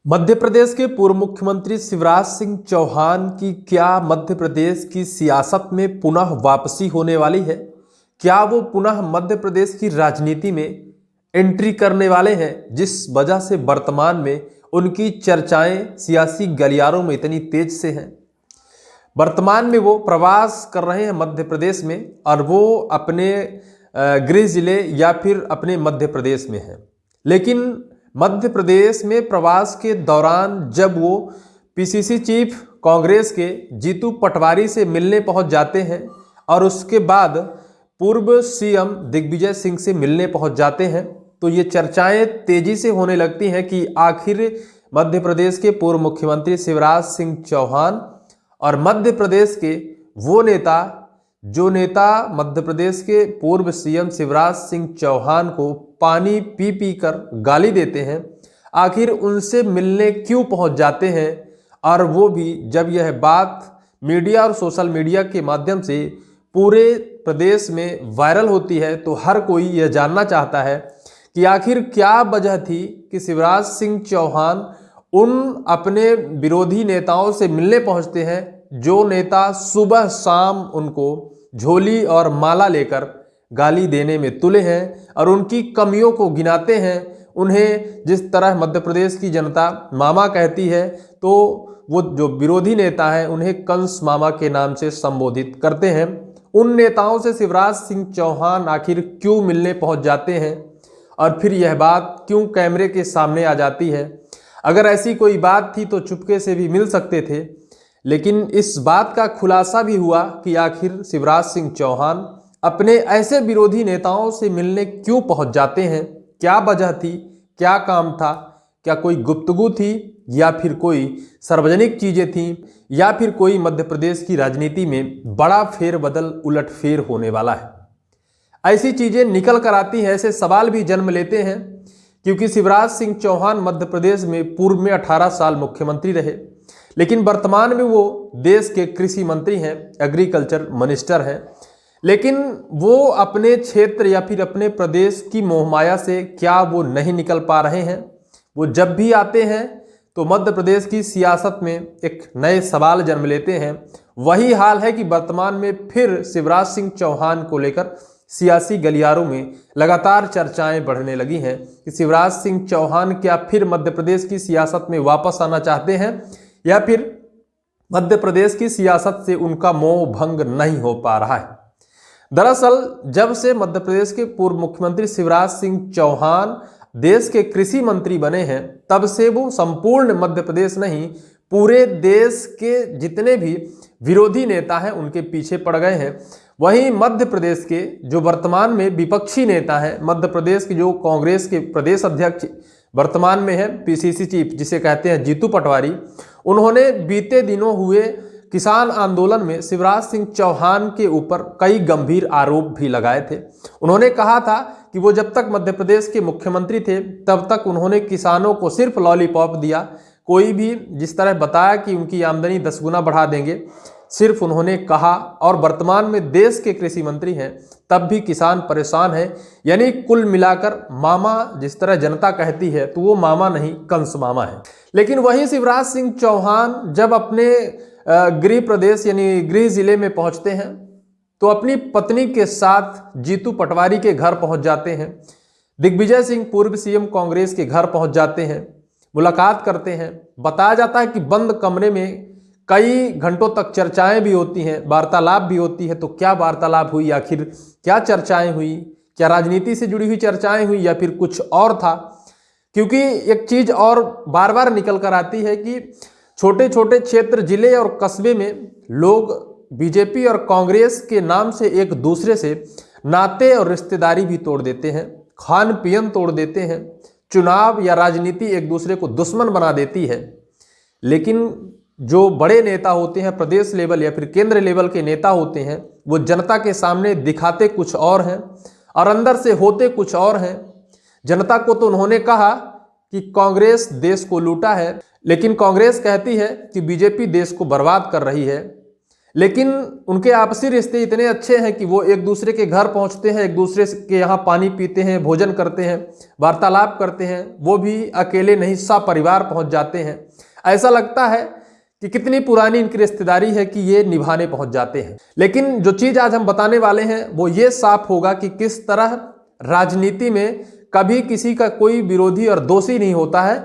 मध्य प्रदेश के पूर्व मुख्यमंत्री शिवराज सिंह चौहान की क्या मध्य प्रदेश की सियासत में पुनः वापसी होने वाली है? क्या वो पुनः मध्य प्रदेश की राजनीति में एंट्री करने वाले हैं, जिस वजह से वर्तमान में उनकी चर्चाएं सियासी गलियारों में इतनी तेज से हैं? वर्तमान में वो प्रवास कर रहे हैं मध्य प्रदेश में, और वो अपने गृह जिले या फिर अपने मध्य प्रदेश में हैं। लेकिन मध्य प्रदेश में प्रवास के दौरान जब वो पीसीसी चीफ कांग्रेस के जीतू पटवारी से मिलने पहुंच जाते हैं और उसके बाद पूर्व सीएम दिग्विजय सिंह से मिलने पहुंच जाते हैं, तो ये चर्चाएं तेजी से होने लगती हैं कि आखिर मध्य प्रदेश के पूर्व मुख्यमंत्री शिवराज सिंह चौहान और मध्य प्रदेश के वो नेता जो नेता मध्य प्रदेश के पूर्व सीएम शिवराज सिंह चौहान को पानी पी पी कर गाली देते हैं, आखिर उनसे मिलने क्यों पहुंच जाते हैं? और वो भी जब यह बात मीडिया और सोशल मीडिया के माध्यम से पूरे प्रदेश में वायरल होती है, तो हर कोई यह जानना चाहता है कि आखिर क्या वजह थी कि शिवराज सिंह चौहान उन अपने विरोधी नेताओं से मिलने पहुंचते हैं जो नेता सुबह शाम उनको झोली और माला लेकर गाली देने में तुले हैं और उनकी कमियों को गिनाते हैं। उन्हें जिस तरह मध्य प्रदेश की जनता मामा कहती है, तो वो जो विरोधी नेता है उन्हें कंस मामा के नाम से संबोधित करते हैं। उन नेताओं से शिवराज सिंह चौहान आखिर क्यों मिलने पहुंच जाते हैं और फिर यह बात क्यों कैमरे के सामने आ जाती है? अगर ऐसी कोई बात थी तो चुपके से भी मिल सकते थे, लेकिन इस बात का खुलासा भी हुआ कि आखिर शिवराज सिंह चौहान अपने ऐसे विरोधी नेताओं से मिलने क्यों पहुंच जाते हैं। क्या वजह थी, क्या काम था, क्या कोई गुप्तगू थी, या फिर कोई सार्वजनिक चीजें थीं, या फिर कोई मध्य प्रदेश की राजनीति में बड़ा फेरबदल उलटफेर होने वाला है? ऐसी चीजें निकल कर आती हैं, ऐसे सवाल भी जन्म लेते हैं, क्योंकि शिवराज सिंह चौहान मध्य प्रदेश में पूर्व में 18 साल मुख्यमंत्री रहे, लेकिन वर्तमान में वो देश के कृषि मंत्री हैं, एग्रीकल्चर मिनिस्टर हैं। लेकिन वो अपने क्षेत्र या फिर अपने प्रदेश की मोहमाया से क्या वो नहीं निकल पा रहे हैं? वो जब भी आते हैं तो मध्य प्रदेश की सियासत में एक नए सवाल जन्म लेते हैं। वही हाल है कि वर्तमान में फिर शिवराज सिंह चौहान को लेकर सियासी गलियारों में लगातार चर्चाएं बढ़ने लगी हैं कि शिवराज सिंह चौहान क्या फिर मध्य प्रदेश की सियासत में वापस आना चाहते हैं, या फिर मध्य प्रदेश की सियासत से उनका मोह भंग नहीं हो पा रहा है। दरअसल जब से मध्य प्रदेश के पूर्व मुख्यमंत्री शिवराज सिंह चौहान देश के कृषि मंत्री बने हैं, तब से वो संपूर्ण मध्य प्रदेश नहीं, पूरे देश के जितने भी विरोधी नेता हैं उनके पीछे पड़ गए हैं। वहीं मध्य प्रदेश के जो वर्तमान में विपक्षी नेता हैं, मध्य प्रदेश के जो कांग्रेस के प्रदेश अध्यक्ष वर्तमान में है पीसीसी चीफ जिसे कहते हैं जीतू पटवारी, उन्होंने बीते दिनों हुए किसान आंदोलन में शिवराज सिंह चौहान के ऊपर कई गंभीर आरोप भी लगाए थे। उन्होंने कहा था कि वो जब तक मध्य प्रदेश के मुख्यमंत्री थे तब तक उन्होंने किसानों को सिर्फ लॉलीपॉप दिया, कोई भी जिस तरह बताया कि उनकी आमदनी 10 गुना बढ़ा देंगे, सिर्फ उन्होंने कहा। और वर्तमान में देश के कृषि मंत्री हैं तब भी किसान परेशान है। यानी कुल मिलाकर मामा जिस तरह जनता कहती है, तो वो मामा नहीं कंस मामा है। लेकिन वही शिवराज सिंह चौहान जब अपने गृह प्रदेश यानी गृह जिले में पहुंचते हैं तो अपनी पत्नी के साथ जीतू पटवारी के घर पहुंच जाते हैं, दिग्विजय सिंह पूर्व सीएम कांग्रेस के घर पहुंच जाते हैं, मुलाकात करते हैं। बताया जाता है कि बंद कमरे में कई घंटों तक चर्चाएं भी होती हैं, वार्तालाप भी होती है। तो क्या वार्तालाप हुई, आखिर क्या चर्चाएं हुई? क्या राजनीति से जुड़ी हुई चर्चाएं हुई या फिर कुछ और था? क्योंकि एक चीज और बार बार निकल कर आती है कि छोटे छोटे क्षेत्र, जिले और कस्बे में लोग बीजेपी और कांग्रेस के नाम से एक दूसरे से नाते और रिश्तेदारी भी तोड़ देते हैं, खान पियन तोड़ देते हैं, चुनाव या राजनीति एक दूसरे को दुश्मन बना देती है। लेकिन जो बड़े नेता होते हैं, प्रदेश लेवल या फिर केंद्र लेवल के नेता होते हैं, वो जनता के सामने दिखाते कुछ और हैं और अंदर से होते कुछ और हैं। जनता को तो उन्होंने कहा कि कांग्रेस देश को लूटा है, लेकिन कांग्रेस कहती है कि बीजेपी देश को बर्बाद कर रही है। लेकिन उनके आपसी रिश्ते इतने अच्छे हैं कि वो एक दूसरे के घर पहुंचते हैं, एक दूसरे के यहाँ पानी पीते हैं, भोजन करते हैं, वार्तालाप करते हैं, वो भी अकेले नहीं सपरिवार पहुंच जाते हैं। ऐसा लगता है कि कितनी पुरानी इनकी रिश्तेदारी है कि ये निभाने पहुंच जाते हैं। लेकिन जो चीज़ आज हम बताने वाले हैं वो ये साफ होगा कि किस तरह राजनीति में कभी किसी का कोई विरोधी और दोषी नहीं होता है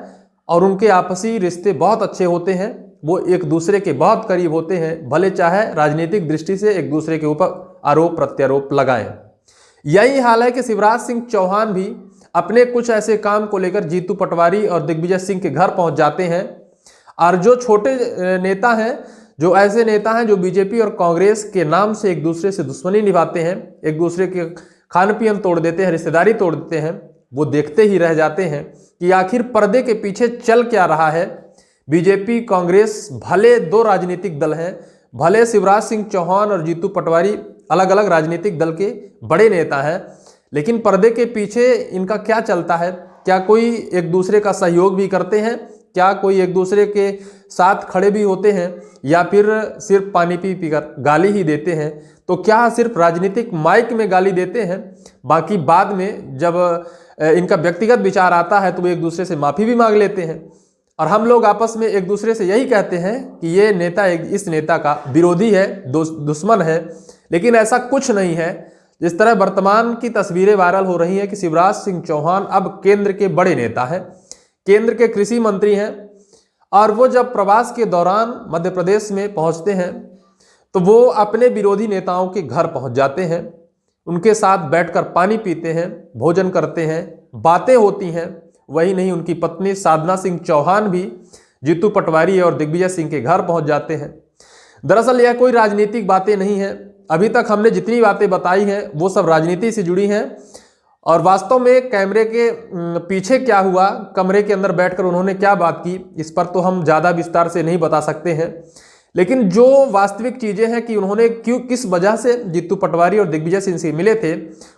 और उनके आपसी रिश्ते बहुत अच्छे होते हैं, वो एक दूसरे के बहुत करीब होते हैं, भले चाहे राजनीतिक दृष्टि से एक दूसरे के ऊपर आरोप प्रत्यारोप लगाएं। यही हाल है कि शिवराज सिंह चौहान भी अपने कुछ ऐसे काम को लेकर जीतू पटवारी और दिग्विजय सिंह के घर पहुंच जाते हैं। और जो छोटे नेता हैं, जो ऐसे नेता हैं जो बीजेपी और कांग्रेस के नाम से एक दूसरे से दुश्मनी निभाते हैं, एक दूसरे के खान पियन तोड़ देते हैं, रिश्तेदारी तोड़ देते हैं, वो देखते ही रह जाते हैं कि आखिर पर्दे के पीछे चल क्या रहा है। बीजेपी कांग्रेस भले दो राजनीतिक दल हैं, भले शिवराज सिंह चौहान और जीतू पटवारी अलग अलग राजनीतिक दल के बड़े नेता हैं, लेकिन पर्दे के पीछे इनका क्या चलता है? क्या कोई एक दूसरे का सहयोग भी करते हैं? क्या कोई एक दूसरे के साथ खड़े भी होते हैं या फिर सिर्फ पानी पी पीकर गाली ही देते हैं? तो क्या सिर्फ राजनीतिक माइक में गाली देते हैं, बाकी बाद में जब इनका व्यक्तिगत विचार आता है तो वो एक दूसरे से माफ़ी भी मांग लेते हैं? और हम लोग आपस में एक दूसरे से यही कहते हैं कि ये नेता इस नेता का विरोधी है, दुश्मन है, लेकिन ऐसा कुछ नहीं है। जिस तरह वर्तमान की तस्वीरें वायरल हो रही हैं कि शिवराज सिंह चौहान अब केंद्र के बड़े नेता हैं, केंद्र के कृषि मंत्री हैं, और वो जब प्रवास के दौरान मध्य प्रदेश में पहुंचते हैं तो वो अपने विरोधी नेताओं के घर पहुंच जाते हैं, उनके साथ बैठकर पानी पीते हैं, भोजन करते हैं, बातें होती हैं। वही नहीं, उनकी पत्नी साधना सिंह चौहान भी जीतू पटवारी और दिग्विजय सिंह के घर पहुंच जाते हैं। दरअसल यह कोई राजनीतिक बातें नहीं है। अभी तक हमने जितनी बातें बताई हैं वो सब राजनीति से जुड़ी हैं, और वास्तव में कैमरे के पीछे क्या हुआ, कमरे के अंदर बैठकर उन्होंने क्या बात की, इस पर तो हम ज़्यादा विस्तार से नहीं बता सकते हैं। लेकिन जो वास्तविक चीज़ें हैं कि उन्होंने किस वजह से जीतू पटवारी और दिग्विजय सिंह से मिले थे,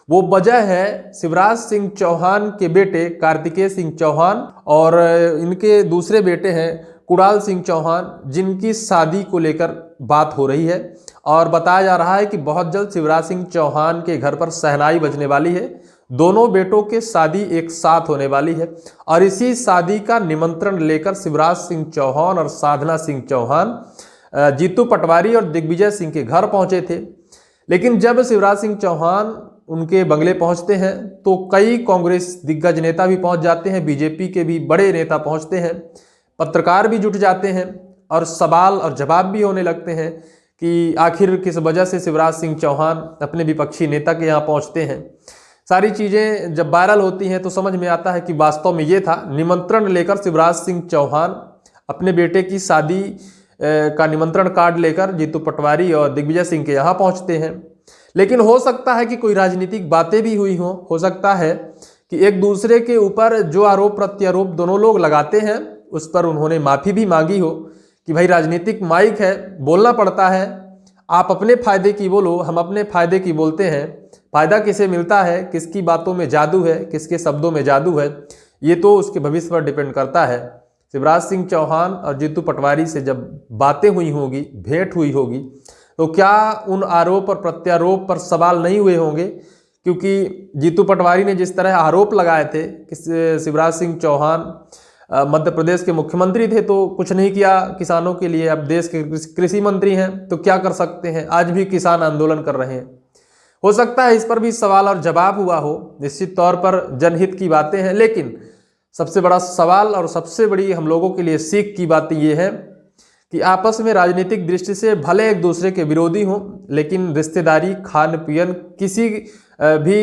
वो वजह है शिवराज सिंह चौहान के बेटे कार्तिकेय सिंह चौहान और इनके दूसरे बेटे हैं कुणाल सिंह चौहान, जिनकी शादी को लेकर बात हो रही है। और बताया जा रहा है कि बहुत जल्द शिवराज सिंह चौहान के घर पर शहनाई बजने वाली है, दोनों बेटों के शादी एक साथ होने वाली है। और इसी शादी का निमंत्रण लेकर शिवराज सिंह चौहान और साधना सिंह चौहान जीतू पटवारी और दिग्विजय सिंह के घर पहुंचे थे। लेकिन जब शिवराज सिंह चौहान उनके बंगले पहुंचते हैं तो कई कांग्रेस दिग्गज नेता भी पहुंच जाते हैं, बीजेपी के भी बड़े नेता पहुंचते हैं, पत्रकार भी जुट जाते हैं और सवाल और जवाब भी होने लगते हैं कि आखिर किस वजह से शिवराज सिंह चौहान अपने विपक्षी नेता के यहाँ पहुँचते हैं। सारी चीज़ें जब वायरल होती हैं तो समझ में आता है कि वास्तव में ये था, निमंत्रण लेकर शिवराज सिंह चौहान अपने बेटे की शादी का निमंत्रण कार्ड लेकर जीतू पटवारी और दिग्विजय सिंह के यहाँ पहुँचते हैं। लेकिन हो सकता है कि कोई राजनीतिक बातें भी हुई हों, हो सकता है कि एक दूसरे के ऊपर जो आरोप प्रत्यारोप दोनों लोग लगाते हैं उस पर उन्होंने माफ़ी भी मांगी हो कि भाई राजनीतिक माइक है, बोलना पड़ता है, आप अपने फायदे की बोलो, हम अपने फायदे की बोलते हैं, फायदा किसे मिलता है, किसकी बातों में जादू है, किसके शब्दों में जादू है, ये तो उसके भविष्य पर डिपेंड करता है। शिवराज सिंह चौहान और जीतू पटवारी से जब बातें हुई होगी, भेंट हुई होगी, तो क्या उन आरोप और प्रत्यारोप पर सवाल नहीं हुए होंगे? क्योंकि जीतू पटवारी ने जिस तरह आरोप लगाए थे कि शिवराज सिंह चौहान मध्य प्रदेश के मुख्यमंत्री थे तो कुछ नहीं किया किसानों के लिए, अब देश के कृषि मंत्री हैं तो क्या कर सकते हैं, आज भी किसान आंदोलन कर रहे हैं। हो सकता है इस पर भी सवाल और जवाब हुआ हो, निश्चित तौर पर जनहित की बातें हैं। लेकिन सबसे बड़ा सवाल और सबसे बड़ी हम लोगों के लिए सीख की बात यह है कि आपस में राजनीतिक दृष्टि से भले एक दूसरे के विरोधी हों, लेकिन रिश्तेदारी, खान पियन किसी भी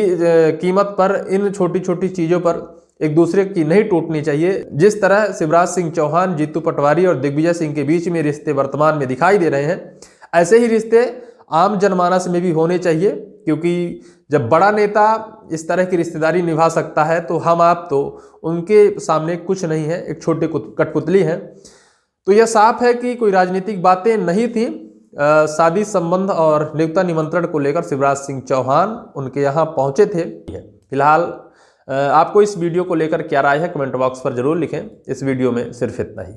कीमत पर इन छोटी छोटी चीज़ों पर एक दूसरे की नहीं टूटनी चाहिए। जिस तरह शिवराज सिंह चौहान, जीतू पटवारी और दिग्विजय सिंह के बीच में रिश्ते वर्तमान में दिखाई दे रहे हैं, ऐसे ही रिश्ते आम जनमानस में भी होने चाहिए। क्योंकि जब बड़ा नेता इस तरह की रिश्तेदारी निभा सकता है तो हम आप तो उनके सामने कुछ नहीं है, एक छोटे कठपुतली हैं। तो यह साफ है कि कोई राजनीतिक बातें नहीं थी। शादी संबंध और नियुक्ता निमंत्रण को लेकर शिवराज सिंह चौहान उनके यहाँ पहुँचे थे। फिलहाल आपको इस वीडियो को लेकर क्या राय है, कमेंट बॉक्स पर जरूर लिखें। इस वीडियो में सिर्फ इतना ही।